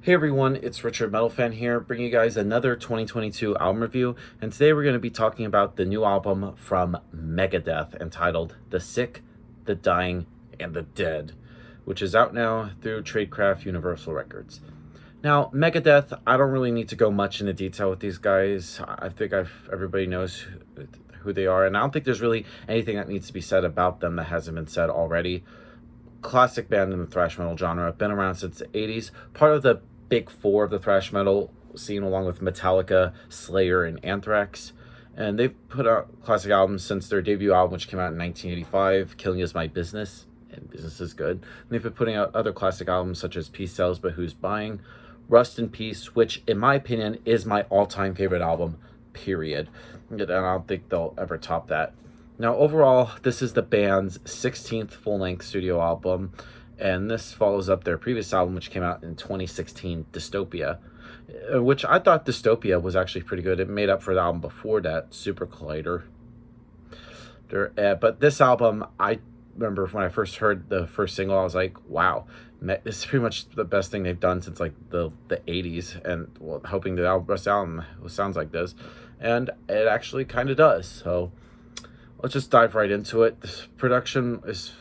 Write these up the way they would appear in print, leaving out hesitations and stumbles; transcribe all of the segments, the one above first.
Hey everyone, it's Richard Metal Fan here, bringing you guys another 2022 album review, and today we're going to be talking about the new album from Megadeth entitled The Sick, the Dying, and the Dead, which is out now through Tradecraft Universal Records. Now, Megadeth, I don't really need to go much into detail with these guys. I think everybody knows who they are, and I don't think there's really anything that needs to be said about them that hasn't been said already. Classic band in the thrash metal genre, been around since the 80s, part of the big four of the thrash metal scene, along with Metallica, Slayer, and Anthrax. And they've put out classic albums since their debut album, which came out in 1985, Killing Is My Business, and Business Is Good. And they've been putting out other classic albums such as Peace Sells, But Who's Buying, Rust in Peace, which, in my opinion, is my all-time favorite album, period. And I don't think they'll ever top that. Now, overall, this is the band's 16th full-length studio album, and this follows up their previous album, which came out in 2016, Dystopia, which I thought Dystopia was actually pretty good. It made up for the album before that, Super Collider. But this album, I remember when I first heard the first single, I was like, wow, this is pretty much the best thing they've done since like the 80s, and hoping the rest of the album sounds like this, and it actually kind of does. So let's just dive right into it. This production is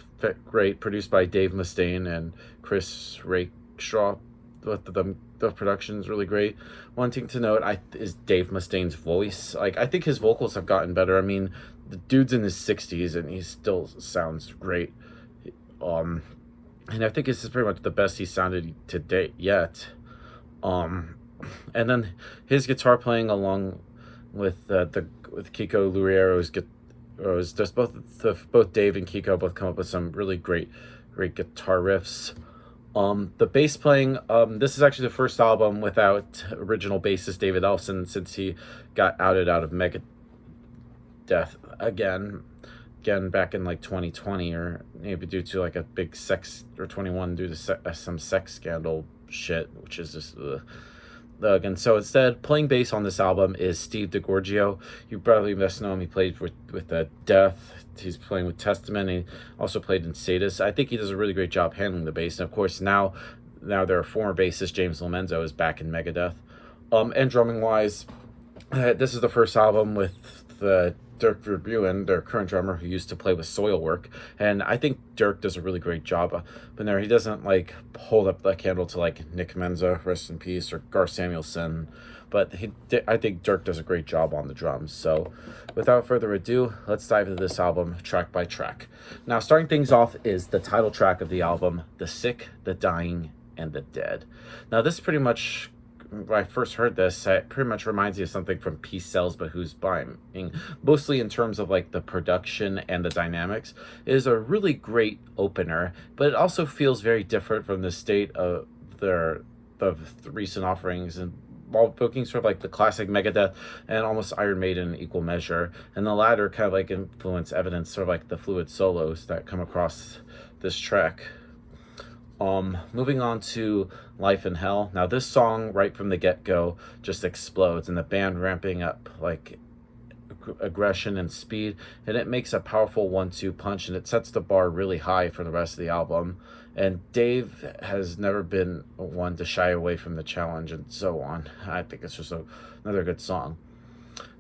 great, produced by Dave Mustaine and Chris Rakestraw. The production is really great. One thing to note is Dave Mustaine's voice. Like, I think his vocals have gotten better. I mean, the dude's in his 60s and he still sounds great. And I think this is pretty much the best he's sounded to date yet. And then his guitar playing along with Kiko Loureiro's guitar. Just both Dave and Kiko both come up with some really great guitar riffs. The bass playing, this is actually the first album without original bassist David Ellefson since he got outed out of Megadeth again back in like 2020, or maybe due to like a big sex, or 21 due to some sex scandal shit, which is just and so instead, playing bass on this album is Steve DiGiorgio. You probably best know him. He played with Death. He's playing with Testament. He also played in Sadist. I think he does a really great job handling the bass. And of course, now their former bassist James Lomenzo is back in Megadeth. And drumming wise, this is the first album with Dirk Verburen, their current drummer, who used to play with Soilwork, and I think Dirk does a really great job. But there, he doesn't like hold up the candle to like Nick Menza, rest in peace, or Gar Samuelson, but I think Dirk does a great job on the drums. So without further ado, let's dive into this album track by track. Now, starting things off is the title track of the album, The Sick, the Dying, and the Dead. Now, this pretty much, when I first heard this, it pretty much reminds me of something from Peace Sells, But Who's Buying, mostly in terms of like the production and the dynamics. It is a really great opener, but it also feels very different from the state of the recent offerings, and while evoking sort of like the classic Megadeth and almost Iron Maiden in equal measure, and the latter kind of like influence evidence sort of like the fluid solos that come across this track. Moving on to Life in Hell. Now, this song right from the get-go just explodes, and the band ramping up like aggression and speed, and it makes a powerful 1-2 punch, and it sets the bar really high for the rest of the album. And Dave has never been one to shy away from the challenge and so on. I think it's just another good song.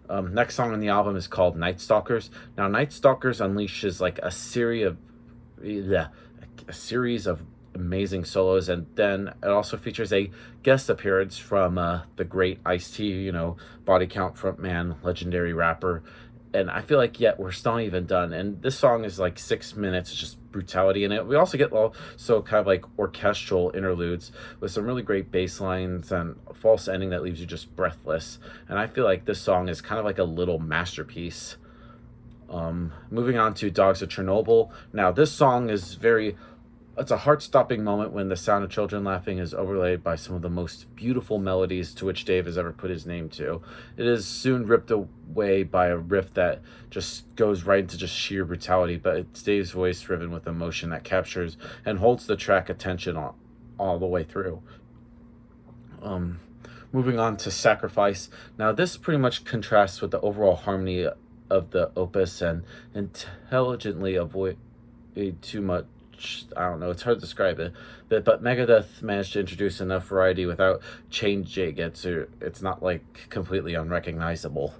Next song on the album is called Night Stalkers. Now, Night Stalkers unleashes like a series of amazing solos, and then it also features a guest appearance from the great Ice-T, body count frontman, legendary rapper. And I feel like yet we're still not even done, and this song is like 6 minutes. It's just brutality in it. We also get so kind of like orchestral interludes with some really great bass lines and a false ending that leaves you just breathless, and I feel like this song is kind of like a little masterpiece. Moving on to Dogs of Chernobyl. Now, this song is it's a heart-stopping moment when the sound of children laughing is overlaid by some of the most beautiful melodies to which Dave has ever put his name to. It is soon ripped away by a riff that just goes right into just sheer brutality, but it's Dave's voice driven with emotion that captures and holds the track attention all the way through. Moving on to Sacrifice. Now, this pretty much contrasts with the overall harmony of the opus and intelligently avoid too much I don't know, it's hard to describe it. But Megadeth managed to introduce enough variety without changing it, so it's not like completely unrecognizable.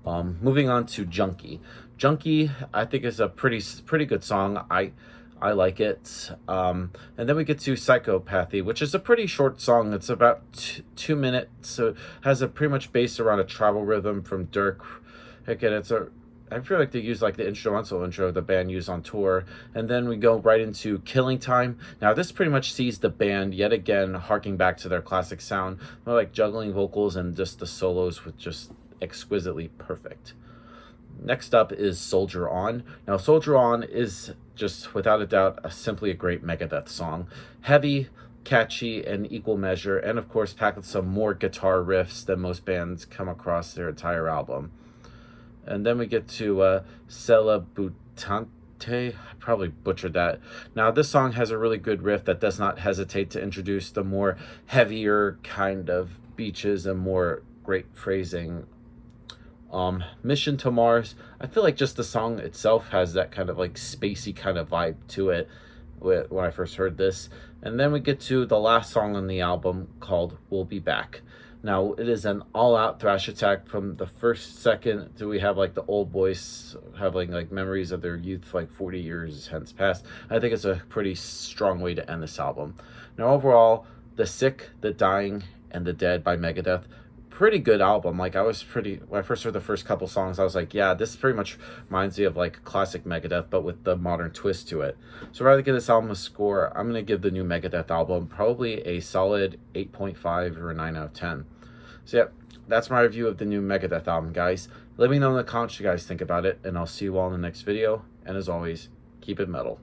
Moving on to Junkie. Junkie, I think, is a pretty good song. I like it. And then we get to Psychopathy, which is a pretty short song. It's about 2 minutes, so it has a pretty much based around a tribal rhythm from Dirk. Again, I feel like they use like the instrumental intro the band used on tour. And then we go right into Killing Time. Now this pretty much sees the band yet again harking back to their classic sound. They're like juggling vocals and just the solos with just exquisitely perfect. Next up is Soldier On. Now Soldier On is just without a doubt simply a great Megadeth song. Heavy, catchy, and equal measure, and of course packed with some more guitar riffs than most bands come across their entire album. And then we get to Celebutante. I probably butchered that. Now this song has a really good riff that does not hesitate to introduce the more heavier kind of beaches and more great phrasing. Mission to Mars, I feel like just the song itself has that kind of like spacey kind of vibe to it when I first heard this. And then we get to the last song on the album called We'll Be Back. Now it is an all-out thrash attack. From the first second do we have like the old boys having like memories of their youth like 40 years hence past. I think it's a pretty strong way to end this album. Now overall, The Sick, The Dying, and The Dead by Megadeth, pretty good album. Like when I first heard the first couple songs, I was like, yeah, this pretty much reminds me of like classic Megadeth, but with the modern twist to it. So rather give this album a score, I'm going to give the new Megadeth album probably a solid 8.5 or a 9 out of 10. So yeah, that's my review of the new Megadeth album, guys. Let me know in the comments what you guys think about it, and I'll see you all in the next video. And as always, keep it metal.